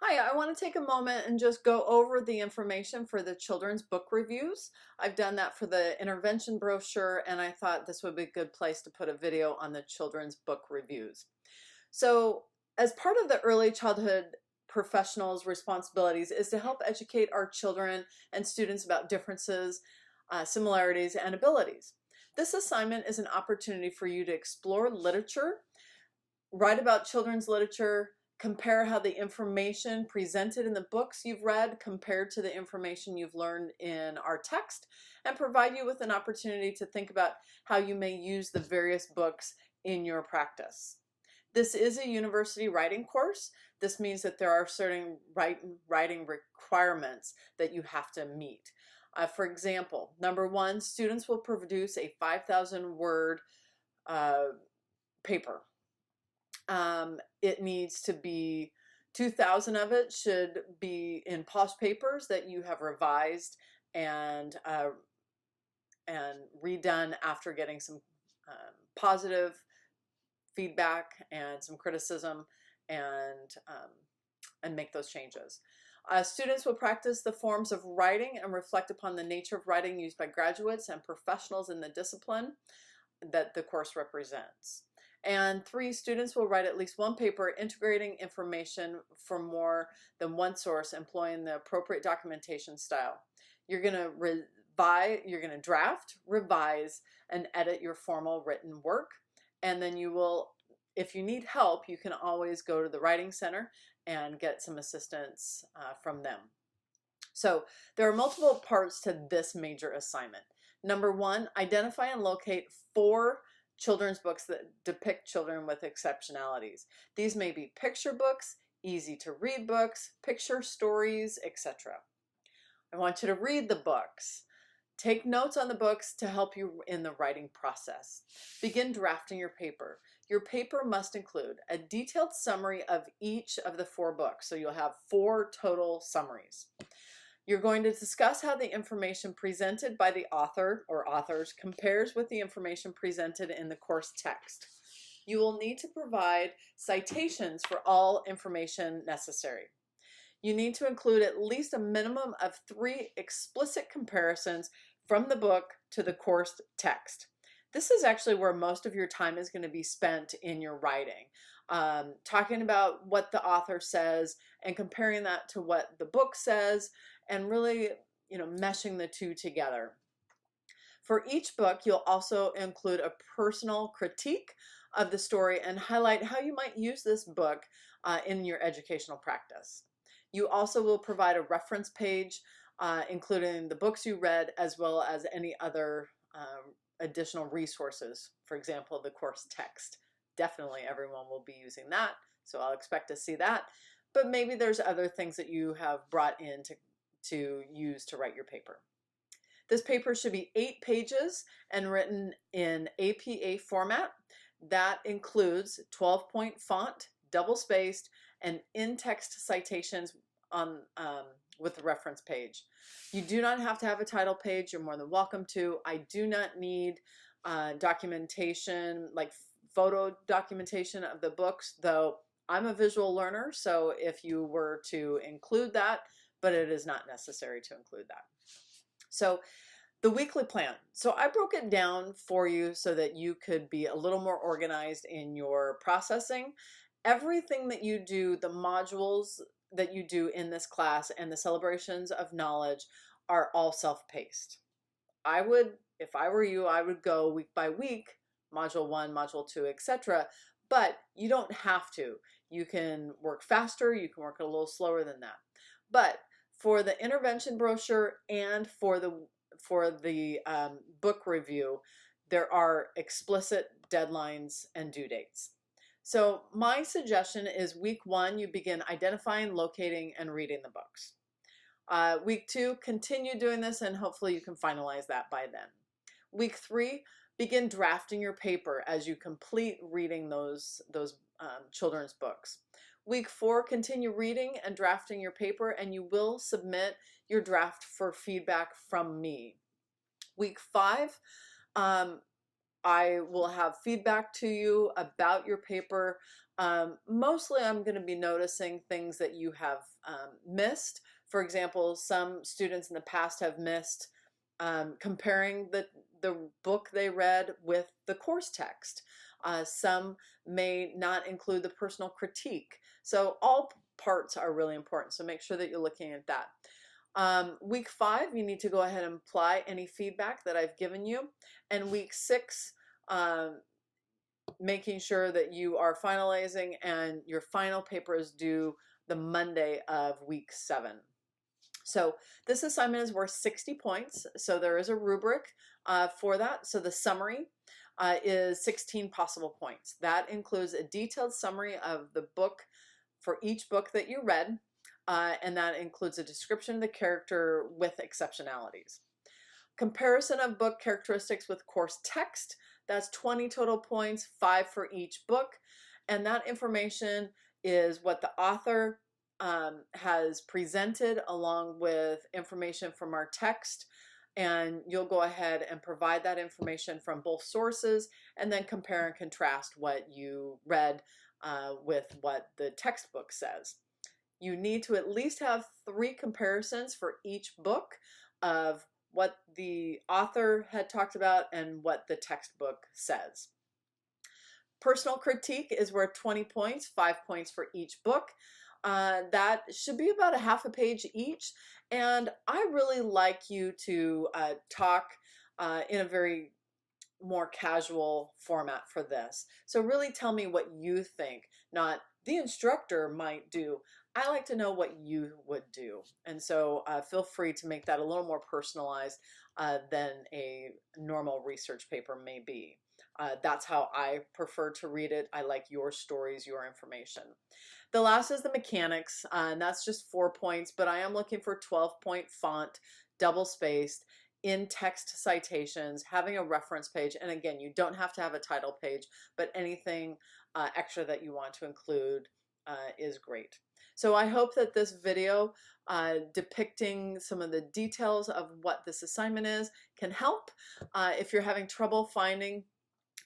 Hi, I want to take a moment and just go over the information for the children's book reviews. I've done that for the intervention brochure, and I thought this would be a good place to put a video on the children's book reviews. So, as part of the early childhood professionals' responsibilities is to help educate our children and students about differences, similarities, and abilities. This assignment is an opportunity for you to explore literature, write about children's literature, compare how the information presented in the books you've read compared to the information you've learned in our text, and provide you with an opportunity to think about how you may use the various books in your practice. This is a university writing course. This means that there are certain writing requirements that you have to meet. For example, number one, students will produce a 5,000 word paper. It needs to be 2,000 of it should be in post papers that you have revised and redone after getting some positive feedback and some criticism, and make those changes. Students will practice the forms of writing and reflect upon the nature of writing used by graduates and professionals in the discipline that the course represents. And 3, students will write at least one paper integrating information from more than one source, employing the appropriate documentation style. You're going to draft, revise, and edit your formal written work. And then you will, if you need help, you can always go to the Writing Center and get some assistance from them. So there are multiple parts to this major assignment. Number 1, identify and locate 4 children's books that depict children with exceptionalities. These may be picture books, easy to read books, picture stories, etc. I want you to read the books. Take notes on the books to help you in the writing process. Begin drafting your paper. Your paper must include a detailed summary of each of the 4 books, so you'll have 4 total summaries. You're going to discuss how the information presented by the author or authors compares with the information presented in the course text. You will need to provide citations for all information necessary. You need to include at least a minimum of 3 explicit comparisons from the book to the course text. This is actually where most of your time is going to be spent in your writing. Talking about what the author says and comparing that to what the book says, and really, meshing the two together. For each book, you'll also include a personal critique of the story and highlight how you might use this book in your educational practice. You also will provide a reference page, including the books you read, as well as any other additional resources. For example, the course text. Definitely everyone will be using that, so I'll expect to see that. But maybe there's other things that you have brought in to use to write your paper. This paper should be 8 pages and written in APA format. That includes 12-point font, double-spaced, and in-text citations on with the reference page. You do not have to have a title page. You're more than welcome to. I do not need documentation, like photo documentation of the books, though I'm a visual learner, so if you were to include that, but it is not necessary to include that. So the weekly plan. So I broke it down for you so that you could be a little more organized in your processing. Everything that you do, the modules that you do in this class and the celebrations of knowledge are all self-paced. If I were you, I would go week by week, module 1, module 2, etc. But you don't have to. You can work faster, you can work a little slower than that. But for the intervention brochure and for the book review, there are explicit deadlines and due dates. So my suggestion is week 1, you begin identifying, locating, and reading the books. Week 2, continue doing this, and hopefully you can finalize that by then. Week 3, begin drafting your paper as you complete reading those children's books. Week 4, continue reading and drafting your paper, and you will submit your draft for feedback from me. Week 5, I will have feedback to you about your paper Mostly I'm going to be noticing things that you have missed. For example, some students in the past have missed comparing the book they read with the course text. Some may not include the personal critique. So all parts are really important. So make sure that you're looking at that. Week 5, you need to go ahead and apply any feedback that I've given you. And week 6, making sure that you are finalizing and your final paper is due the Monday of week 7. So this assignment is worth 60 points. So there is a rubric for that. So the summary is 16 possible points. That includes a detailed summary of the book for each book that you read. And that includes a description of the character with exceptionalities. Comparison of book characteristics with course text, that's 20 total points, 5 for each book. And that information is what the author has presented along with information from our text. And you'll go ahead and provide that information from both sources and then compare and contrast what you read with what the textbook says. You need to at least have 3 comparisons for each book of what the author had talked about and what the textbook says. Personal critique is worth 20 points, 5 points for each book. That should be about a half a page each. And I really like you to talk in a very more casual format for this. So really tell me what you think, not the instructor might do. I like to know what you would do. And so feel free to make that a little more personalized than a normal research paper may be. That's how I prefer to read it. I like your stories, your information. The last is the mechanics, and that's just 4 points, but I am looking for 12-point font, double spaced, in text citations, having a reference page. And again, you don't have to have a title page, but anything extra that you want to include is great. So I hope that this video depicting some of the details of what this assignment is can help. If you're having trouble finding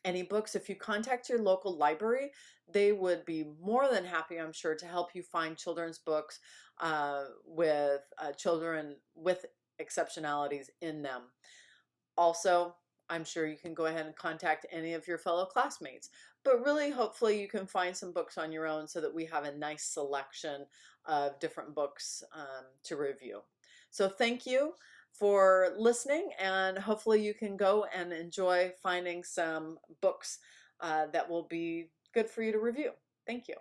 any books, if you contact your local library, they would be more than happy, I'm sure, to help you find children's books with children with exceptionalities in them. Also, I'm sure you can go ahead and contact any of your fellow classmates, but really hopefully you can find some books on your own so that we have a nice selection of different books to review. So thank you for listening, and hopefully you can go and enjoy finding some books that will be good for you to review. Thank you.